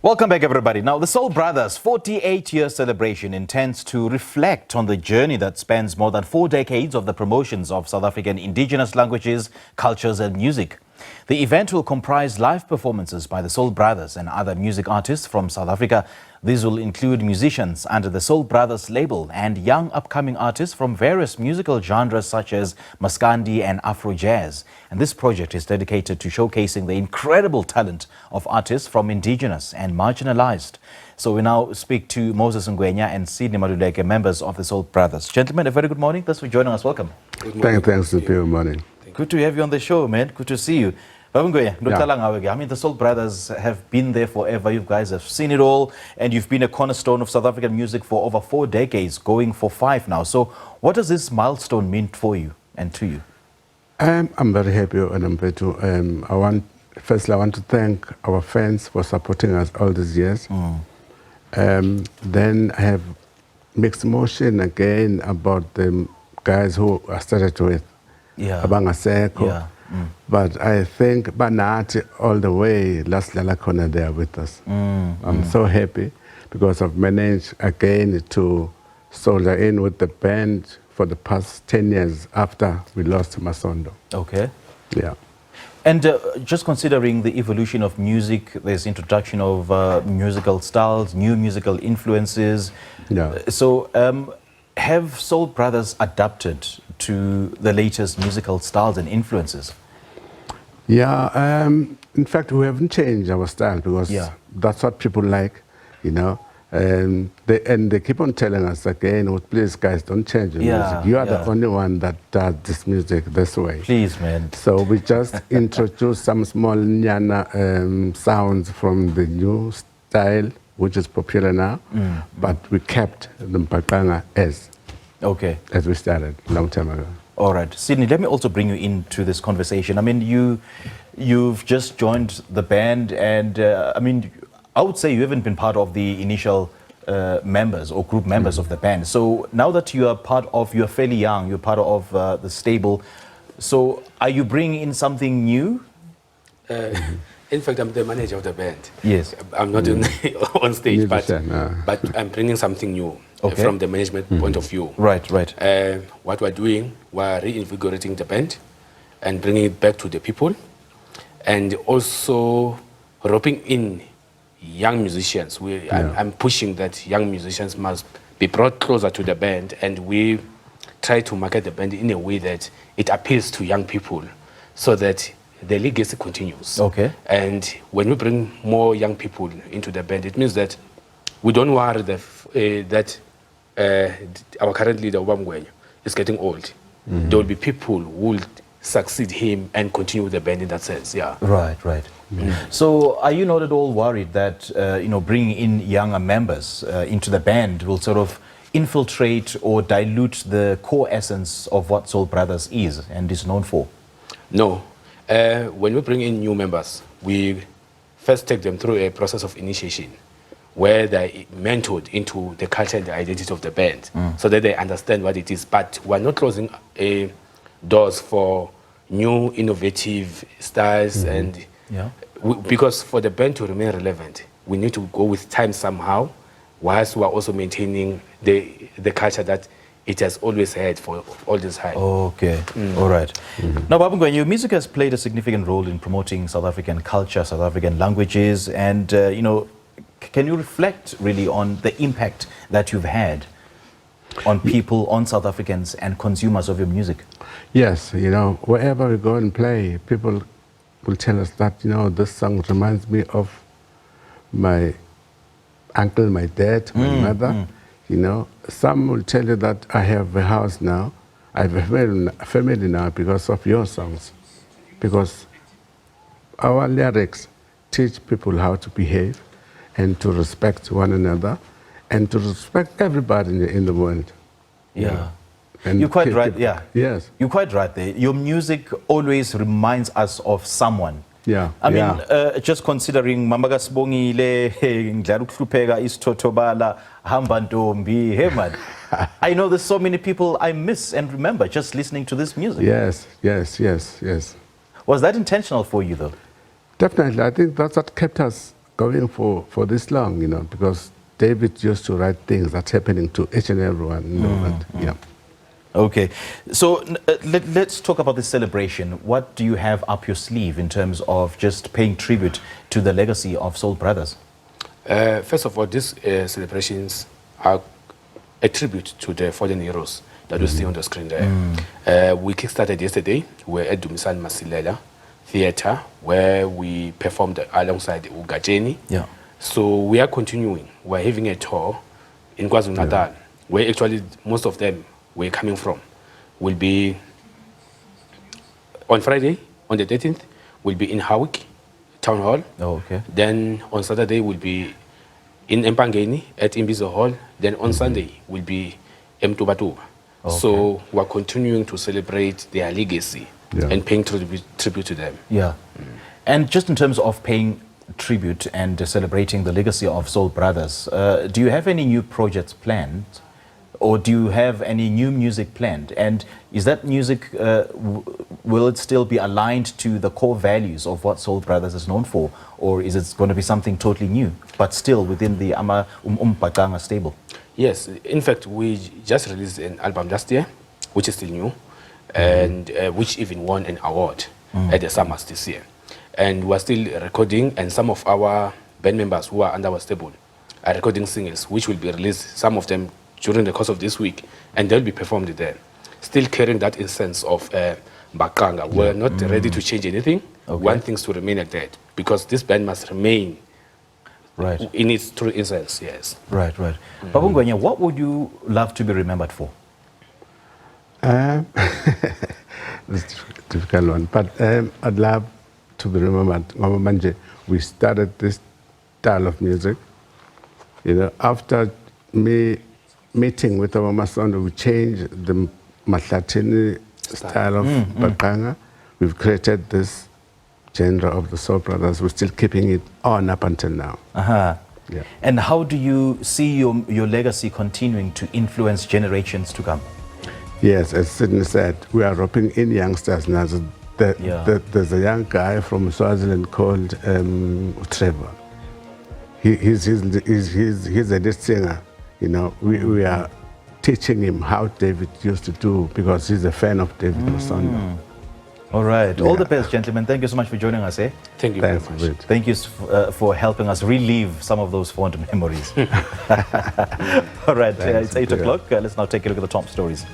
Welcome back, everybody. Now, the Soul Brothers' 48-year celebration intends to reflect on the journey that spans more than 4 decades of the promotions of South African indigenous languages, cultures and music. The event will comprise live performances by the Soul Brothers and other music artists from South Africa. These will include musicians under the Soul Brothers label and young upcoming artists from various musical genres such as Maskandi and Afro Jazz. And this project is dedicated to showcasing the incredible talent of artists from indigenous and marginalized. So we now speak to Moses Ngwenya and Maluleke, members of the Soul Brothers. Gentlemen, a very good morning. Thanks for joining us. Welcome. Good morning. Thanks to good morning. Good to have you on the show, man. Good to see you. Ngwenya, I mean, the Soul Brothers have been there forever. You guys have seen it all, and you've been a cornerstone of South African music for over 4 decades, going for 5 now. So what does this milestone mean for you and to you? I'm very happy and I'm very firstly, I want to thank our fans for supporting us all these years. Then I have mixed emotion again about the guys who I started with. Abangaseko. Yeah. But I think Banati all the way, last Lalakona there with us. I'm so happy because I've managed again to soldier in with the band for the past 10 years after we lost Masondo. Okay. Yeah. And just considering the evolution of music, there's introduction of musical styles, new musical influences. Yeah. So have Soul Brothers adapted to the latest musical styles and influences? Yeah, in fact, we haven't changed our style because that's what people like, you know. And they keep on telling us again, oh, please, guys, don't change the music. You are the only one that does this music this way. Please, man. So we just introduced some small Nyana sounds from the new style, which is popular now, but we kept the Mpakanga as we started a long time ago. All right. Sydney, let me also bring you into this conversation. I mean, you've just joined the band, and I mean, I would say you haven't been part of the initial members or group members of the band. So now that you are part of, you're fairly young, you're part of the stable. So are you bringing in something new? In fact, I'm the manager of the band. Yes. I'm not on stage, but I'm bringing something new from the management point of view. Right. What we're doing, we're reinvigorating the band and bringing it back to the people, and also roping in young musicians. I'm pushing that young musicians must be brought closer to the band, and we try to market the band in a way that it appeals to young people so that the legacy continues. Okay. And when we bring more young people into the band, it means that we don't worry that our current leader, Ngwenya, is getting old. There will be people who will succeed him and continue the band in that sense. Yeah. Right. So are you not at all worried that bringing in younger members into the band will sort of infiltrate or dilute the core essence of what Soul Brothers is and is known for? No. When we bring in new members, we first take them through a process of initiation where they're mentored into the culture and the identity of the band so that they understand what it is. But we're not closing doors for new innovative styles because for the band to remain relevant, we need to go with time somehow, whilst we're also maintaining the culture that it has always had for all this time. Okay, all right. Now, Ngwenya, your music has played a significant role in promoting South African culture, South African languages, and can you reflect really on the impact that you've had on people, on South Africans and consumers of your music? Yes, wherever we go and play, people will tell us that, this song reminds me of my uncle, my dad, my mother. Some will tell you that I have a house now, I have a family now because of your songs. Because our lyrics teach people how to behave and to respect one another and to respect everybody in the world. Yeah. And you're quite right, Yes. You're quite right there. Your music always reminds us of someone. Yeah. I mean, just considering Mamaga Sibongile, Ngidlala ukuhlupheka isithotobala, hamba ntombi, hey man. I know there's so many people I miss and remember just listening to this music. Yes. Was that intentional for you though? Definitely. I think that's what kept us going for this long, you know, because David used to write things that's happening to each and everyone, you know, that, yeah. Okay, so let's talk about this celebration. What do you have up your sleeve in terms of just paying tribute to the legacy of Soul Brothers? First of all, these celebrations are a tribute to the fallen heroes that you see on the screen there. We kickstarted yesterday. We're at Dumisan Masilela Theatre, where we performed alongside Ugajeni. Yeah. So we are continuing. We're having a tour in KwaZulu-Natal, where actually most of them were coming from. Will be on Friday, on the 13th, we'll be in Howick Town Hall. Oh, okay. Then on Saturday, we'll be in Mpangeni at Imbizo Hall. Then on Sunday, we'll be Mtubatuba. Okay. So we're continuing to celebrate their legacy and paying tribute to them. Yeah. And just in terms of paying tribute and celebrating the legacy of Soul Brothers, do you have any new projects planned? Or do you have any new music planned? And is that music, will it still be aligned to the core values of what Soul Brothers is known for? Or is it going to be something totally new, but still within the Bakanga stable? Yes, in fact, we just released an album last year, which is still new, and which even won an award at the Summers this year. And we're still recording, and some of our band members who are under our stable are recording singles, which will be released, some of them during the course of this week, and they'll be performed there. Still carrying that essence of Bakanga. We're not ready to change anything. We want things to remain like that, because this band must remain in its true essence, yes. Right. Babu Ngwenya, what would you love to be remembered for? It's a difficult one, but I'd love to be remembered. Mama Manje, we started this style of music. You know, after me meeting with our master, we changed the Matlatini style of Bakanga. We've created this genre of the Soul Brothers. We're still keeping it on up until now. Yeah. And how do you see your legacy continuing to influence generations to come? Yes, as Sydney said, we are roping in youngsters now. There's a young guy from Swaziland called Trevor. He's a lead singer. You know, we are teaching him how David used to do, because he's a fan of David Musondo. All right. All the best, gentlemen. Thank you so much for joining us. Thank you very much. Thank you for helping us relive some of those fond memories. All right. It's 8 o'clock. Let's now take a look at the top stories.